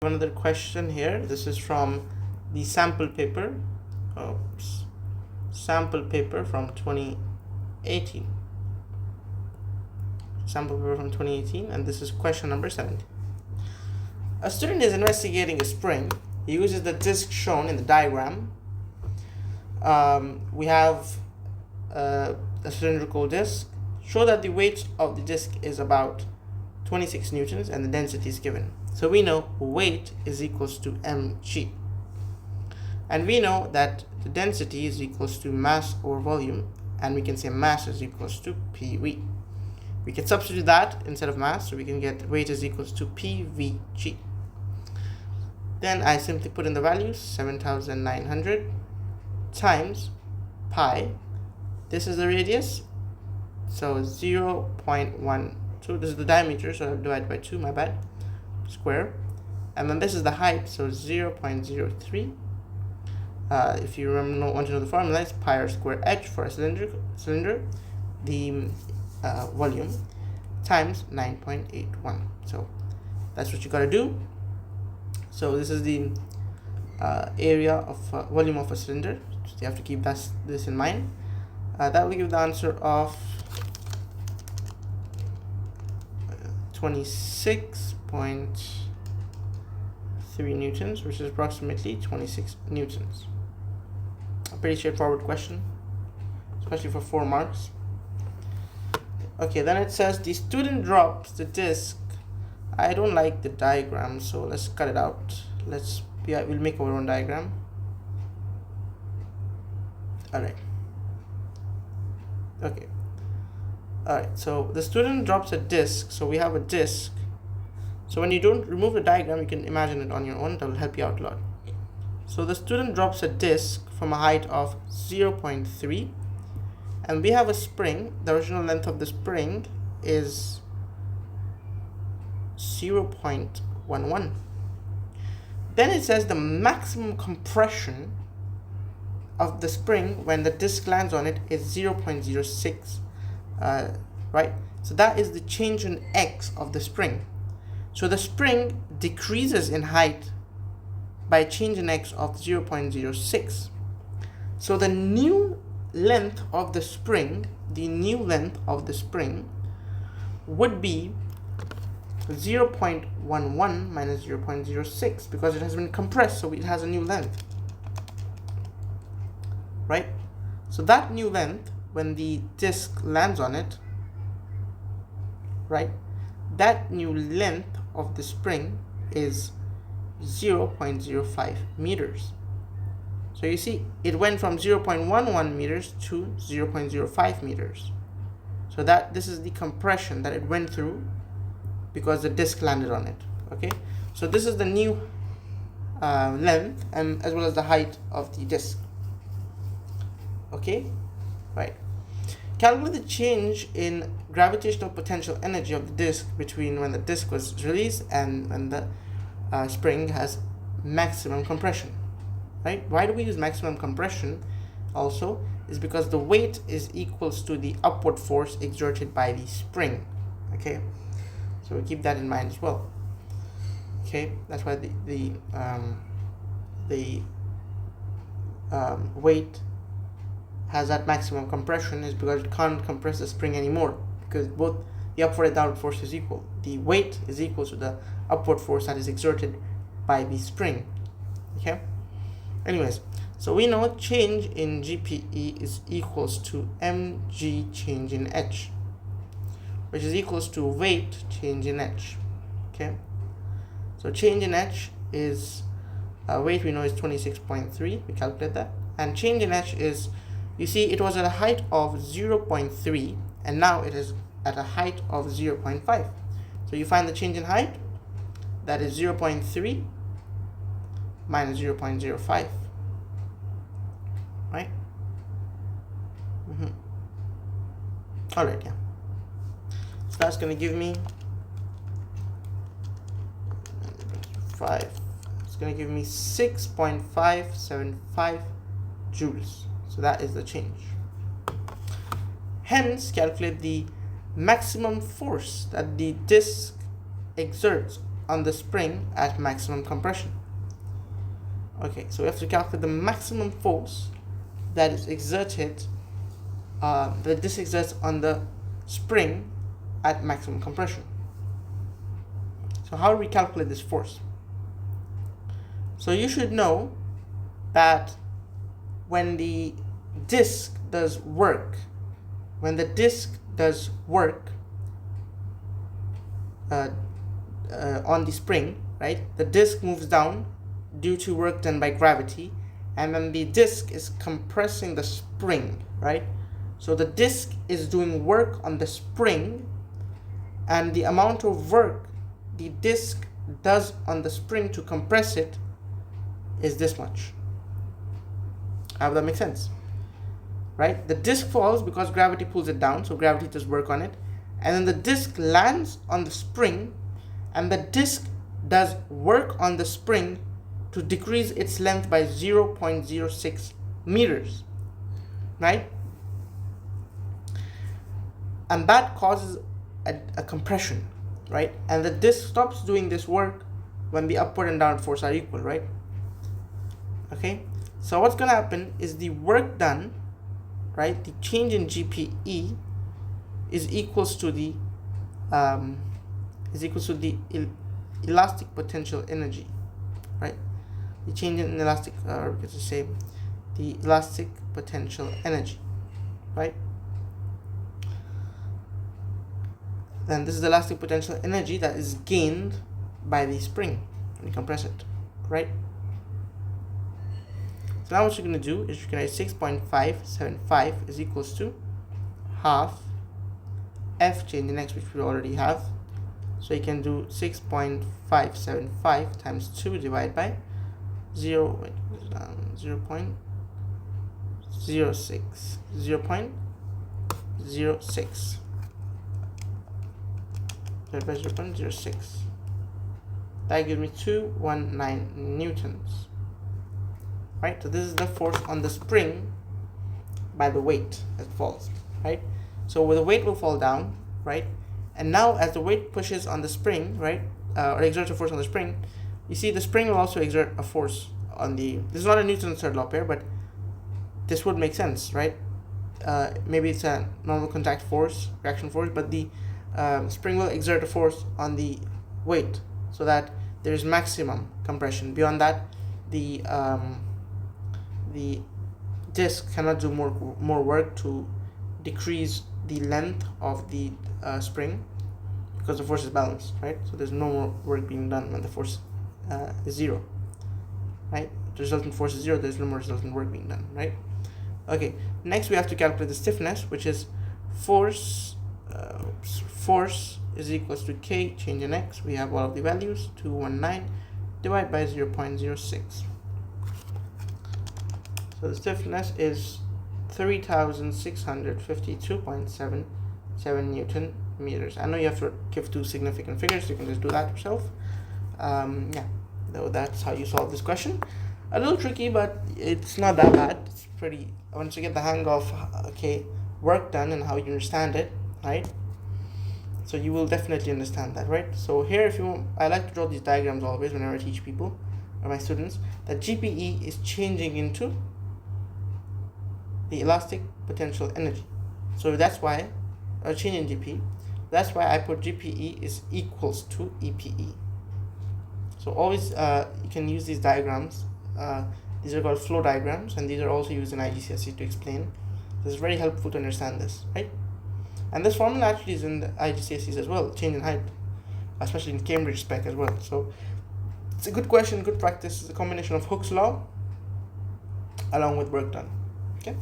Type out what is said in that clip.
Another question here. This is from the sample paper. Sample paper from 2018. Sample paper from 2018, and this is question number 70. A student is investigating a spring. He uses the disk shown in the diagram. We have a cylindrical disk. Show that the weight of the disk is about 26 newtons and the density is given. So we know weight is equals to mg. And we know that the density is equals to mass over volume, and we can say mass is equals to PV. We can substitute that instead of mass, so we can get weight is equals to PVG. Then I simply put in the values, 7,900 times pi. This is the radius, so 0.12. This is the diameter, so I'll divide by 2, my bad, square. And then this is the height, so 0.03. If you want to know the formula, it's pi r square h for a cylinder, the volume, times 9.81. So that's what you got to do. So this is the area of volume of a cylinder. So you have to keep this in mind. That will give the answer of 26.3 newtons, which is approximately 26 newtons. A pretty straightforward question, especially for 4 marks. Okay, then it says the student drops the disk. I don't like the diagram, so let's cut it out. We'll make our own diagram. Alright. Okay. Alright, so the student drops a disk. So we have a disk. So when you don't remove the diagram, you can imagine it on your own. That will help you out a lot. So the student drops a disk from a height of 0.3. And we have a spring. The original length of the spring is 0.11. Then it says the maximum compression of the spring when the disk lands on it is 0.06. Right? So that is the change in x of the spring. So the spring decreases in height by a change in x of 0.06. So the new length of the spring, would be 0.11 minus 0.06 because it has been compressed, so it has a new length. Right? So that new length, when the disk lands on it, right, that new length of the spring is 0.05 meters. So you see, it went from 0.11 meters to 0.05 meters. So this is the compression that it went through because the disk landed on it. Okay, so this is the new length and as well as the height of the disk. Okay, right. Calculate the change in gravitational potential energy of the disk between when the disk was released and when the spring has maximum compression. Right? Why do we use maximum compression? Also, is because the weight is equals to the upward force exerted by the spring. Okay, so we keep that in mind as well. Okay, that's why the weight has that maximum compression, is because it can't compress the spring anymore, because both the upward and downward force is equal. The weight is equal to the upward force that is exerted by the spring. Okay. Anyways, so we know change in GPE is equals to mg change in h, which is equals to weight change in h. Okay, so change in h is weight, we know, is 26.3. We calculate that, and change in h is, you see, it was at a height of 0.3 and now it is at a height of 0.5. So you find the change in height, that is 0.3 minus 0.05, right? All right, yeah. So that's going to give me 5. It's going to give me 6.575 joules. So that is the change. Hence, calculate the maximum force that the disk exerts on the spring at maximum compression. Okay, so we have to calculate the maximum force that is exerted, that this exerts on the spring at maximum compression. So how do we calculate this force? So you should know that when the disk does work, on the spring, right, the disk moves down due to work done by gravity, and then the disk is compressing the spring, right? So the disk is doing work on the spring, and the amount of work the disk does on the spring to compress it is this much. I hope that makes sense, right? The disk falls because gravity pulls it down, so gravity does work on it, and then the disk lands on the spring, and the disk does work on the spring to decrease its length by 0.06 meters, right? And that causes a compression, right? And the disk stops doing this work when the upward and downward force are equal, right? Okay, so what's going to happen is the work done, right, the change in GPE is equals to the elastic potential energy, right? The change in elastic, it's the same, the elastic potential energy, right? Then this is the elastic potential energy that is gained by the spring when you compress it, right? So now what you're going to do is you can write 6.575 is equals to half F change in x, which we already have. So you can do 6.575 times 2 divided by 0.06 divided by 0.06. That gives me 219 newtons. Right, so this is the force on the spring by the weight as it falls, right? So the weight will fall down, right? And now as the weight pushes on the spring, right, or exerts a force on the spring, you see the spring will also exert a force on the, this is not a Newton's third law pair, but this would make sense, right? Maybe it's a normal contact force, reaction force, but the spring will exert a force on the weight so that there is maximum compression. Beyond that, the disk cannot do more work to decrease the length of the spring because the force is balanced, right? So there's no more work being done when the force is zero, right? The resultant force is zero, there's no more resultant work being done, right? Okay, next we have to calculate the stiffness, which is force is equals to K change in x. We have all of the values, 219 divided by 0.06. So the stiffness is 3,652.77 Newton meters. I know you have to give two significant figures, you can just do that yourself. Yeah, so that's how you solve this question. A little tricky, but it's not that bad. It's pretty, once you get the hang of work done and how you understand it, right? So you will definitely understand that, right? So here, I like to draw these diagrams always whenever I teach people or my students, that GPE is changing into the elastic potential energy. So that's why a change in GP. That's why I put GPE is equals to EPE. So always you can use these diagrams. These are called flow diagrams, and these are also used in IGCSE to explain. This is very helpful to understand this, right? And this formula actually is in the IGCSEs as well, change in height, especially in Cambridge spec as well. So it's a good question, good practice. It's a combination of Hooke's law along with work done. Okay.